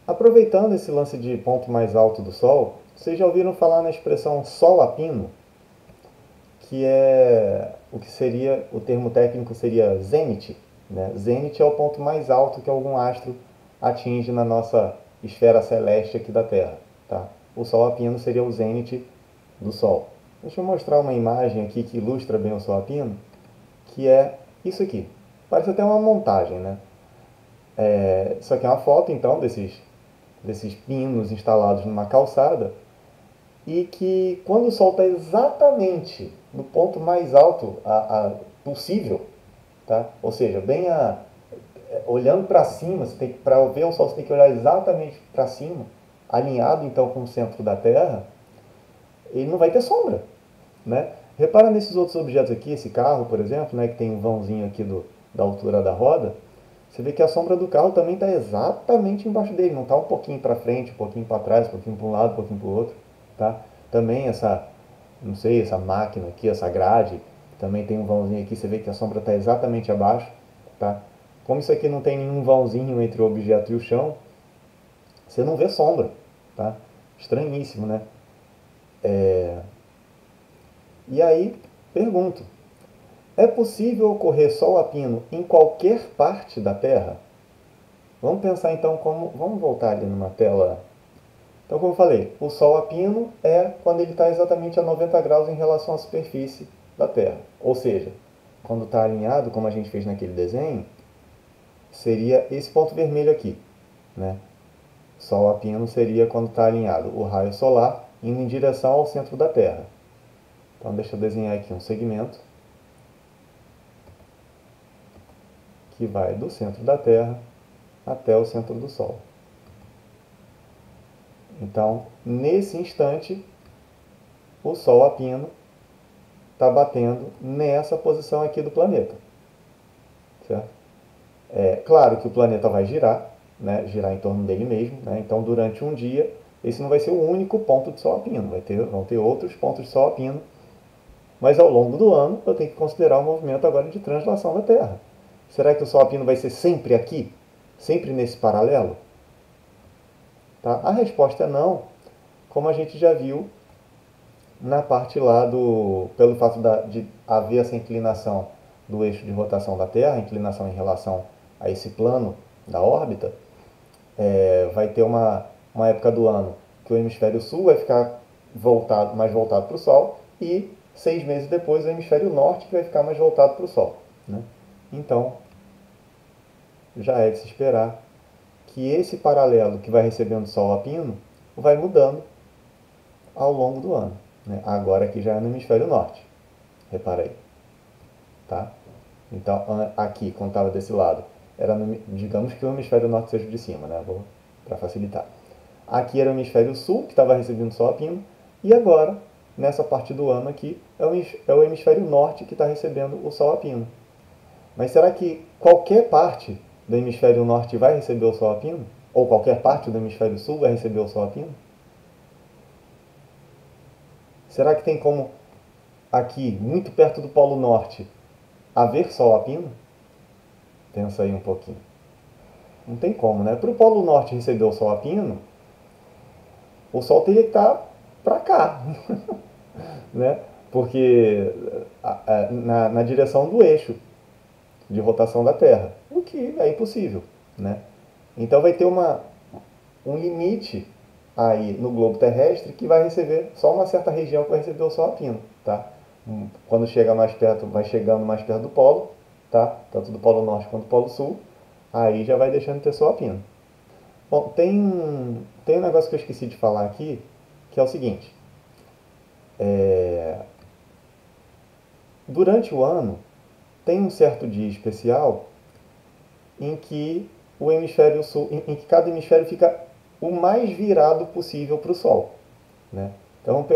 Aproveitando esse lance de ponto mais alto do Sol, vocês já ouviram falar na expressão Sol a pino, que é o que seria, o termo técnico seria zênite, né? Zênite é o ponto mais alto que algum astro atinge na nossa esfera celeste aqui da Terra, tá? O Sol a pino seria o zênite do Sol. Deixa eu mostrar uma imagem aqui que ilustra bem o Sol a pino, que é isso aqui. Parece até uma montagem, né? Isso aqui é uma foto, então, desses pinos instalados numa calçada e que quando o Sol está exatamente no ponto mais alto possível, tá? Ou seja, olhando para cima, para ver o Sol você tem que olhar exatamente para cima, alinhado então com o centro da Terra, ele não vai ter sombra, né? Repara nesses outros objetos aqui, esse carro, por exemplo, né, que tem um vãozinho aqui da altura da roda, você vê que a sombra do carro também está exatamente embaixo dele, não está um pouquinho para frente, um pouquinho para trás, um pouquinho para um lado, um pouquinho para o outro, tá? Também não sei, essa máquina aqui, essa grade, também tem um vãozinho aqui, você vê que a sombra está exatamente abaixo, tá? Como isso aqui não tem nenhum vãozinho entre o objeto e o chão, você não vê sombra, tá? Estranhíssimo, né? E aí, pergunto, é possível ocorrer sol a pino em qualquer parte da Terra? Vamos pensar então como. Vamos voltar ali numa tela. Então, como eu falei, o Sol a pino é quando ele está exatamente a 90 graus em relação à superfície da Terra. Ou seja, quando está alinhado, como a gente fez naquele desenho, seria esse ponto vermelho aqui. Né? Sol a pino seria quando está alinhado o raio solar indo em direção ao centro da Terra. Então, deixa eu desenhar aqui um segmento que vai do centro da Terra até o centro do Sol. Então, nesse instante, o Sol a pino está batendo nessa posição aqui do planeta. Certo? É claro que o planeta vai girar, né, girar em torno dele mesmo. Né? Então, durante um dia, esse não vai ser o único ponto de Sol a pino. Vão ter outros pontos de Sol a pino. Mas ao longo do ano, eu tenho que considerar o movimento agora de translação da Terra. Será que o Sol a pino vai ser sempre aqui? Sempre nesse paralelo? Tá? A resposta é não, como a gente já viu na parte lá pelo fato de haver essa inclinação do eixo de rotação da Terra, inclinação em relação a esse plano da órbita, vai ter uma época do ano que o hemisfério sul vai ficar mais voltado para o Sol e 6 meses depois o hemisfério norte que vai ficar mais voltado para o Sol. Né? Então, já é de se esperar que esse paralelo que vai recebendo Sol a pino vai mudando ao longo do ano. Né? Agora aqui já é no hemisfério norte. Repara aí. Tá? Então, aqui, quando estava desse lado, digamos que o hemisfério norte seja de cima, né? Para facilitar. Aqui era o hemisfério sul, que estava recebendo Sol a pino, e agora, nessa parte do ano aqui, é o hemisfério norte que está recebendo o Sol a pino. Mas será que qualquer parte do hemisfério norte vai receber o Sol a pino? Ou qualquer parte do hemisfério sul vai receber o Sol a pino? Será que tem como aqui, muito perto do Polo Norte, haver Sol a pino? Pensa aí um pouquinho. Não tem como, né? Para o Polo Norte receber o Sol a pino, o Sol teria que estar para cá, né? Porque na direção do eixo de rotação da Terra, o que é impossível, né? Então vai ter um limite aí no globo terrestre que vai receber só uma certa região que vai receber o Sol a pino, tá? Quando chega mais perto, vai chegando mais perto do polo, tá? Tanto do polo norte quanto do polo sul, aí já vai deixando de ter Sol a pino. Bom, tem um negócio que eu esqueci de falar aqui, que é o seguinte. Durante o ano, tem um certo dia especial em que o hemisfério sul, em que cada hemisfério fica o mais virado possível para o Sol. Né? Então vamos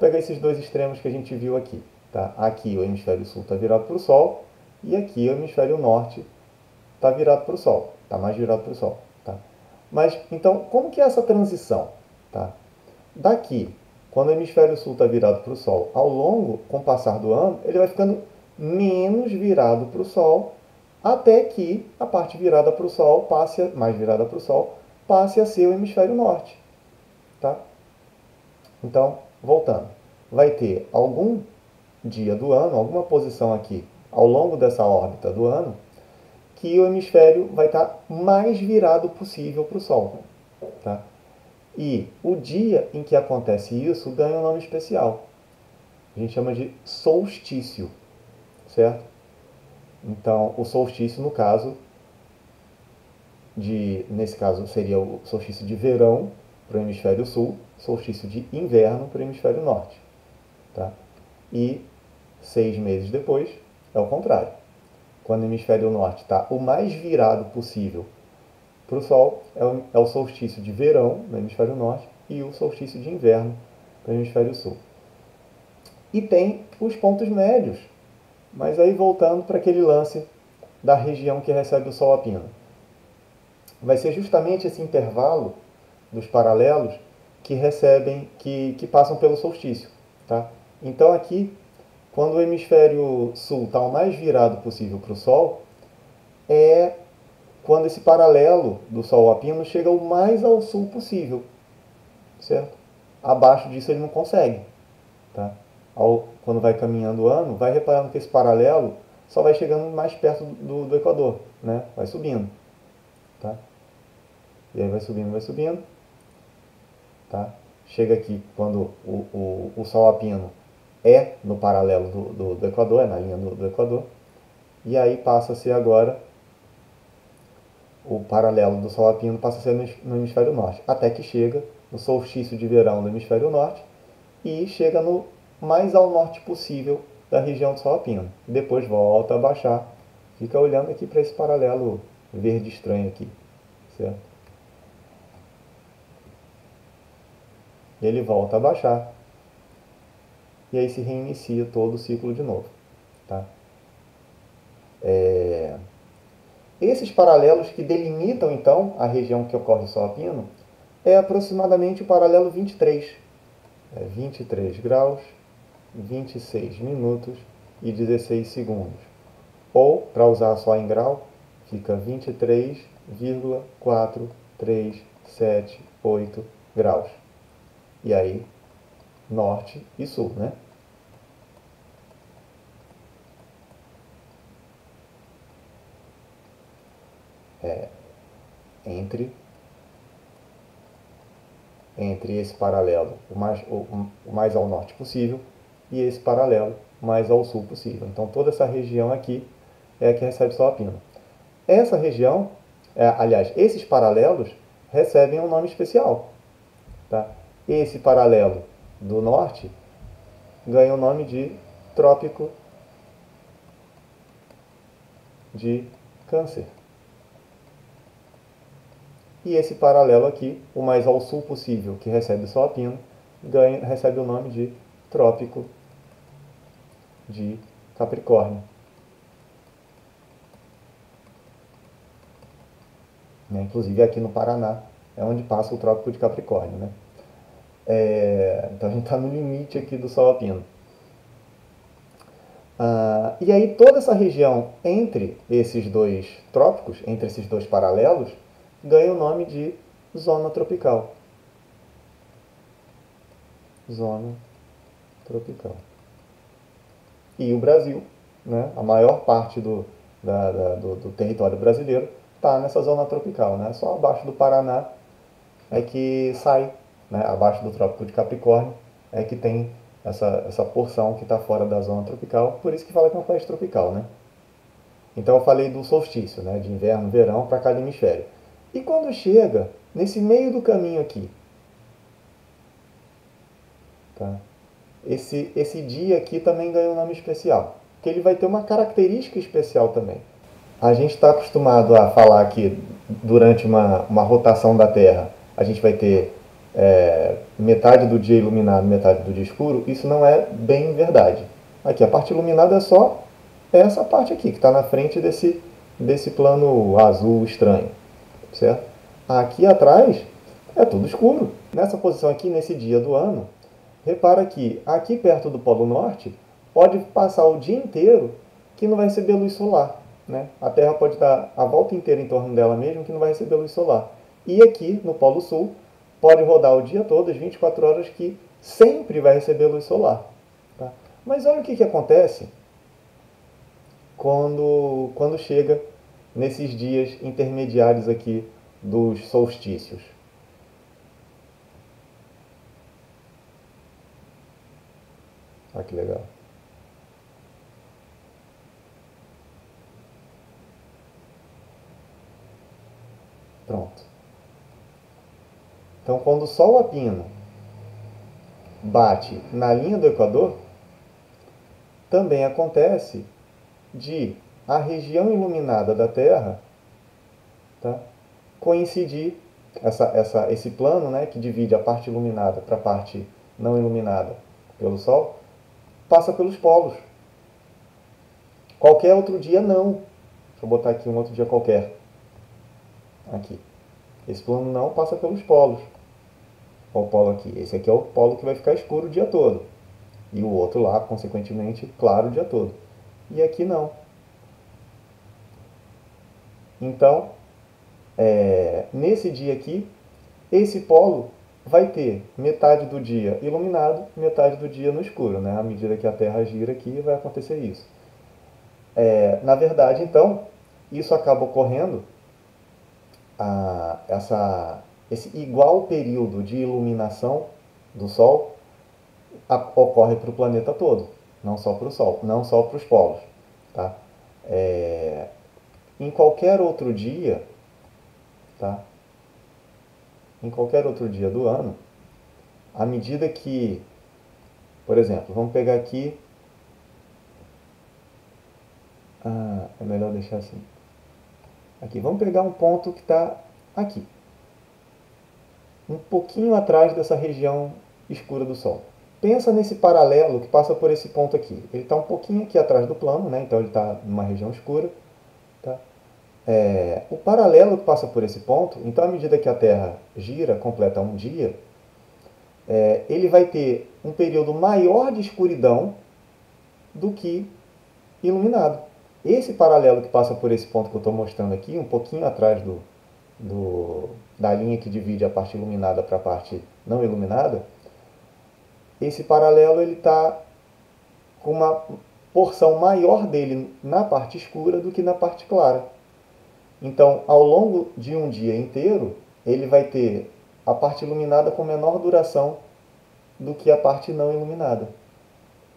pegar esses dois extremos que a gente viu aqui. Tá? Aqui o hemisfério sul está virado para o Sol e aqui o hemisfério norte está virado para o Sol, está mais virado para o Sol. Tá? Mas então, como que é essa transição? Tá? Daqui, quando o hemisfério sul está virado para o Sol, com o passar do ano, ele vai ficando menos virado para o Sol, até que a parte virada para o Sol passe, mais virada para o Sol, passe a ser o hemisfério norte. Tá? Então, voltando, vai ter algum dia do ano, alguma posição aqui ao longo dessa órbita do ano, que o hemisfério vai estar mais virado possível para o Sol. Tá? E o dia em que acontece isso ganha um nome especial. A gente chama de solstício, certo? Então, o solstício, nesse caso, seria o solstício de verão para o hemisfério sul, solstício de inverno para o hemisfério norte. Tá? E 6 meses depois é o contrário. Quando o hemisfério norte está o mais virado possível para o Sol, é o solstício de verão no hemisfério norte e o solstício de inverno para o hemisfério sul. E tem os pontos médios, mas aí voltando para aquele lance da região que recebe o Sol a pino. Vai ser justamente esse intervalo dos paralelos que recebem, que passam pelo solstício. Tá? Então aqui, quando o hemisfério sul está o mais virado possível para o Sol, é quando esse paralelo do Sol a pino chega o mais ao sul possível, certo? Abaixo disso ele não consegue. Tá? Quando vai caminhando o ano, vai reparando que esse paralelo só vai chegando mais perto do Equador, né? Vai subindo. Tá? E aí vai subindo. Tá? Chega aqui quando o Sol a pino é no paralelo do Equador, é na linha do Equador. E aí passa a ser agora o paralelo do Sol a pino passa a ser no hemisfério norte, até que chega no solstício de verão do hemisfério norte e chega no mais ao norte possível da região do Sol a pino. Depois volta a baixar. Fica olhando aqui para esse paralelo verde estranho aqui, certo? E ele volta a baixar. E aí se reinicia todo o ciclo de novo. Tá? Esses paralelos que delimitam, então, a região que ocorre o Sol a pino é aproximadamente o paralelo 23. 23 graus, 26 minutos e 16 segundos. Ou, para usar só em grau, fica 23,437,8 graus. E aí, norte e sul, né? Entre esse paralelo o mais ao norte possível e esse paralelo mais ao sul possível. Então toda essa região aqui é a que recebe Sol a pino. Essa região, aliás, esses paralelos recebem um nome especial. Tá? Esse paralelo do norte ganha o nome de Trópico de Câncer. E esse paralelo aqui, o mais ao sul possível, que recebe o Sol a pino, recebe o nome de Trópico de Capricórnio. Inclusive aqui no Paraná é onde passa o Trópico de Capricórnio. Né? Então a gente está no limite aqui do Sol a pino. E aí toda essa região entre esses dois trópicos, entre esses dois paralelos, ganha o nome de zona tropical. Zona tropical. E o Brasil, né, a maior parte do território brasileiro está nessa zona tropical. Né? Só abaixo do Paraná é que sai, né, abaixo do Trópico de Capricórnio, é que tem essa porção que está fora da zona tropical, por isso que fala que é um país tropical. Né? Então eu falei do solstício, né, de inverno, verão para cada hemisfério. E quando chega nesse meio do caminho aqui, tá? Esse dia aqui também ganha um nome especial, porque ele vai ter uma característica especial também. A gente está acostumado a falar que durante uma rotação da Terra a gente vai ter metade do dia iluminado, metade do dia escuro. Isso não é bem verdade. Aqui a parte iluminada é só essa parte aqui, que está na frente desse plano azul estranho. Certo? Aqui atrás é tudo escuro. Nessa posição aqui, nesse dia do ano, repara que aqui perto do Polo Norte pode passar o dia inteiro que não vai receber luz solar. Né? A Terra pode dar a volta inteira em torno dela mesmo que não vai receber luz solar. E aqui no Polo Sul pode rodar o dia todo, as 24 horas, que sempre vai receber luz solar. Tá? Mas olha o que acontece quando chega nesses dias intermediários aqui dos solstícios. Olha que legal. Pronto. Então, quando o Sol a pino bate na linha do Equador, também acontece de a região iluminada da Terra, tá, coincidir, esse plano, né, que divide a parte iluminada para a parte não iluminada pelo Sol, passa pelos polos. Qualquer outro dia não. Deixa eu botar aqui um outro dia qualquer. Aqui. Esse plano não passa pelos polos. Olha o polo aqui. Esse aqui é o polo que vai ficar escuro o dia todo. E o outro lá, consequentemente, claro o dia todo. E aqui não. Então, nesse dia aqui, esse polo vai ter metade do dia iluminado, metade do dia no escuro. Né? À medida que a Terra gira aqui, vai acontecer isso. Na verdade, então, isso acaba ocorrendo, esse igual período de iluminação do Sol ocorre para o planeta todo, não só para o Sol, não só para os polos. Tá? Em qualquer outro dia, tá? Em qualquer outro dia do ano, à medida que, por exemplo, vamos pegar aqui, é melhor deixar assim. Aqui, vamos pegar um ponto que está aqui, um pouquinho atrás dessa região escura do Sol. Pensa nesse paralelo que passa por esse ponto aqui. Ele está um pouquinho aqui atrás do plano, né? Então ele está numa região escura. Tá? O paralelo que passa por esse ponto, então à medida que a Terra gira, completa um dia, ele vai ter um período maior de escuridão do que iluminado. Esse paralelo que passa por esse ponto que eu estou mostrando aqui, um pouquinho atrás da linha que divide a parte iluminada para a parte não iluminada, esse paralelo ele está com uma porção maior dele na parte escura do que na parte clara. Então, ao longo de um dia inteiro, ele vai ter a parte iluminada com menor duração do que a parte não iluminada.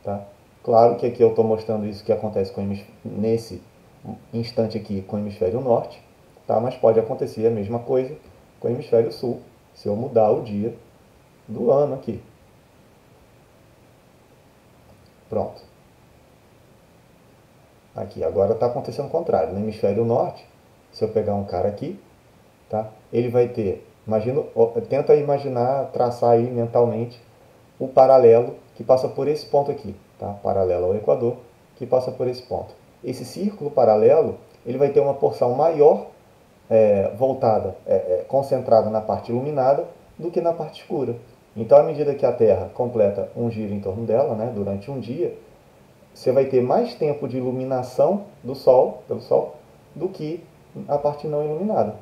Tá? Claro que aqui eu estou mostrando isso que acontece nesse instante aqui com o hemisfério norte, tá? Mas pode acontecer a mesma coisa com o hemisfério sul, se eu mudar o dia do ano aqui. Pronto. Aqui, agora está acontecendo o contrário. No hemisfério norte, se eu pegar um cara aqui, tá? Ele vai ter, tenta imaginar, traçar aí mentalmente o paralelo que passa por esse ponto aqui, tá? Paralelo ao Equador, que passa por esse ponto. Esse círculo paralelo, ele vai ter uma porção maior voltada, concentrada na parte iluminada do que na parte escura. Então, à medida que a Terra completa um giro em torno dela, né, durante um dia, você vai ter mais tempo de iluminação do Sol, pelo Sol, do que a parte não iluminada.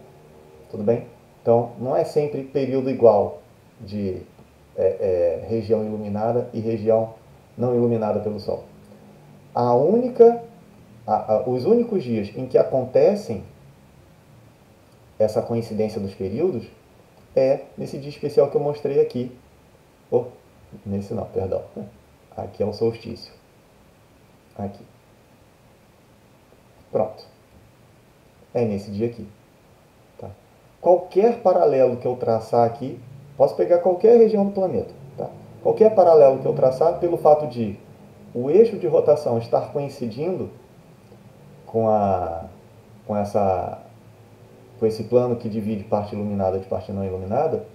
Tudo bem? Então, não é sempre período igual de região iluminada e região não iluminada pelo Sol. Os únicos dias em que acontecem essa coincidência dos períodos é nesse dia especial que eu mostrei aqui. Nesse não, perdão. Aqui é o solstício. Aqui. Pronto. É nesse dia aqui. Tá? Qualquer paralelo que eu traçar aqui, posso pegar qualquer região do planeta. Tá? Qualquer paralelo que eu traçar, pelo fato de o eixo de rotação estar coincidindo com esse plano que divide parte iluminada de parte não iluminada,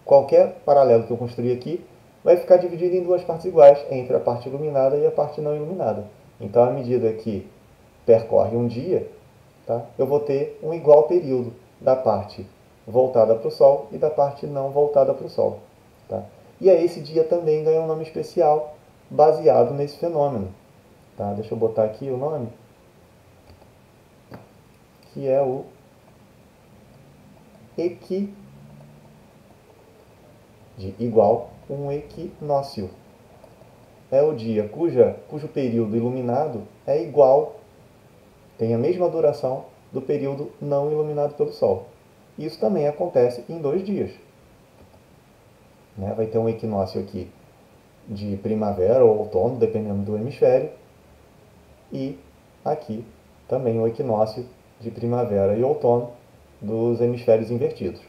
qualquer paralelo que eu construir aqui vai ficar dividido em duas partes iguais, entre a parte iluminada e a parte não iluminada. Então, à medida que percorre um dia, tá, eu vou ter um igual período da parte voltada para o Sol e da parte não voltada para o Sol. Tá? E aí esse dia também ganha um nome especial baseado nesse fenômeno. Tá? Deixa eu botar aqui o nome, que é o equi, de igual, um equinócio. É o dia cujo período iluminado é igual, tem a mesma duração do período não iluminado pelo Sol. Isso também acontece em 2 dias. Né? Vai ter um equinócio aqui de primavera ou outono, dependendo do hemisfério, e aqui também o equinócio de primavera e outono dos hemisférios invertidos.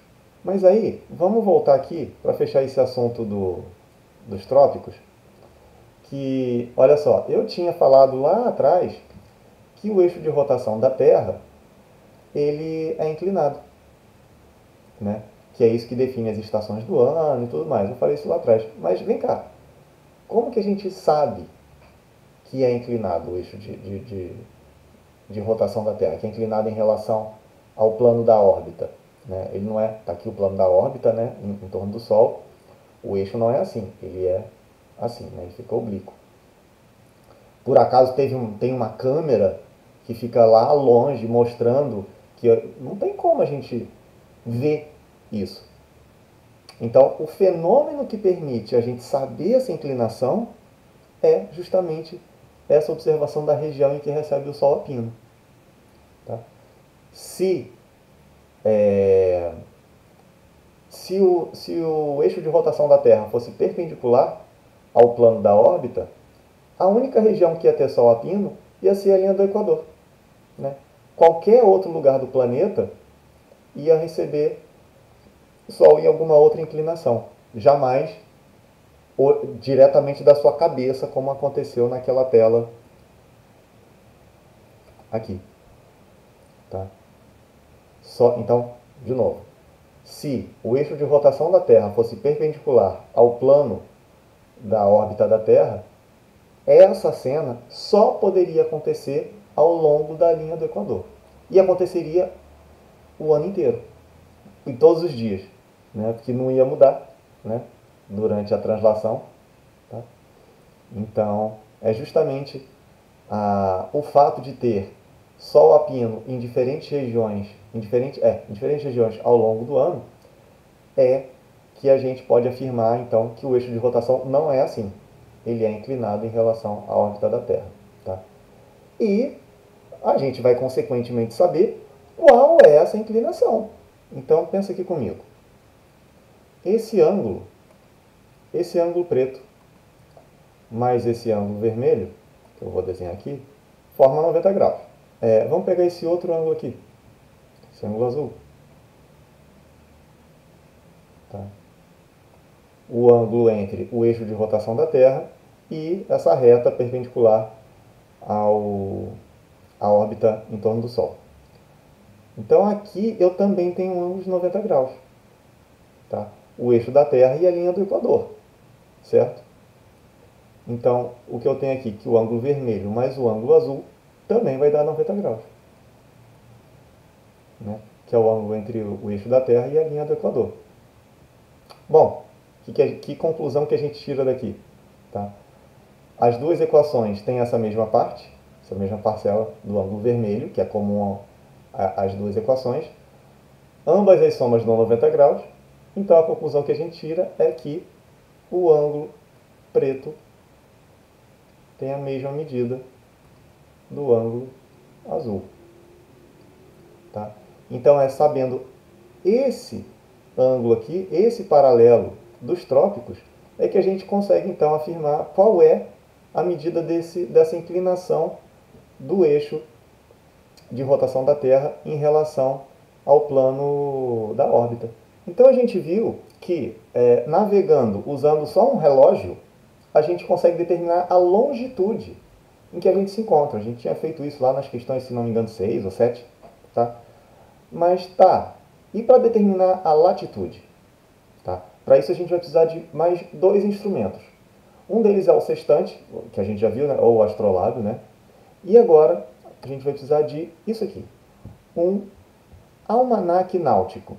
Mas aí, vamos voltar aqui para fechar esse assunto dos trópicos, que, olha só, eu tinha falado lá atrás que o eixo de rotação da Terra, ele é inclinado, né? Que é isso que define as estações do ano e tudo mais. Eu falei isso lá atrás. Mas vem cá, como que a gente sabe que é inclinado o eixo de rotação da Terra, que é inclinado em relação ao plano da órbita? Né? Ele não é, está aqui o plano da órbita, né, em torno do Sol, o eixo não é assim, ele é assim, né, ele fica oblíquo. Por acaso tem uma câmera que fica lá longe mostrando que não tem como a gente ver isso. Então, o fenômeno que permite a gente saber essa inclinação é justamente essa observação da região em que recebe o Sol a pino. Tá? Se o eixo de rotação da Terra fosse perpendicular ao plano da órbita, a única região que ia ter Sol a pino ia ser a linha do Equador. Né? Qualquer outro lugar do planeta ia receber Sol em alguma outra inclinação. Jamais diretamente da sua cabeça, como aconteceu naquela tela aqui. Tá? Então, de novo, se o eixo de rotação da Terra fosse perpendicular ao plano da órbita da Terra, essa cena só poderia acontecer ao longo da linha do Equador. E aconteceria o ano inteiro, em todos os dias, né? Porque não ia mudar, né, durante a translação. Tá? Então, é justamente o fato de ter Sol a pino em diferentes regiões, em diferentes regiões ao longo do ano, é que a gente pode afirmar, então, que o eixo de rotação não é assim. Ele é inclinado em relação à órbita da Terra. Tá? E a gente vai, consequentemente, saber qual é essa inclinação. Então, pensa aqui comigo. Esse ângulo preto, mais esse ângulo vermelho, que eu vou desenhar aqui, forma 90 graus. Vamos pegar esse outro ângulo aqui, esse ângulo azul. Tá? O ângulo entre o eixo de rotação da Terra e essa reta perpendicular à órbita em torno do Sol. Então aqui eu também tenho um ângulo de 90 graus. Tá? O eixo da Terra e a linha do Equador. Certo? Então, o que eu tenho aqui, que o ângulo vermelho mais o ângulo azul também vai dar 90 graus. Né? Que é o ângulo entre o eixo da Terra e a linha do Equador. Bom, que conclusão que a gente tira daqui? Tá? As duas equações têm essa mesma parte, essa mesma parcela do ângulo vermelho, que é comum às duas equações. Ambas as somas dão 90 graus. Então, a conclusão que a gente tira é que o ângulo preto tem a mesma medida do ângulo azul. Tá? Então, sabendo esse ângulo aqui, esse paralelo dos trópicos, é que a gente consegue, então, afirmar qual é a medida dessa inclinação do eixo de rotação da Terra em relação ao plano da órbita. Então, a gente viu que, navegando usando só um relógio, a gente consegue determinar a longitude em que a gente se encontra. A gente tinha feito isso lá nas questões, se não me engano, 6 ou 7. Tá? Mas tá, e para determinar a latitude? Tá? Para isso a gente vai precisar de mais 2 instrumentos. Um deles é o sextante, que a gente já viu, né? Ou o astrolábio. Né? E agora a gente vai precisar de isso aqui, um almanaque náutico.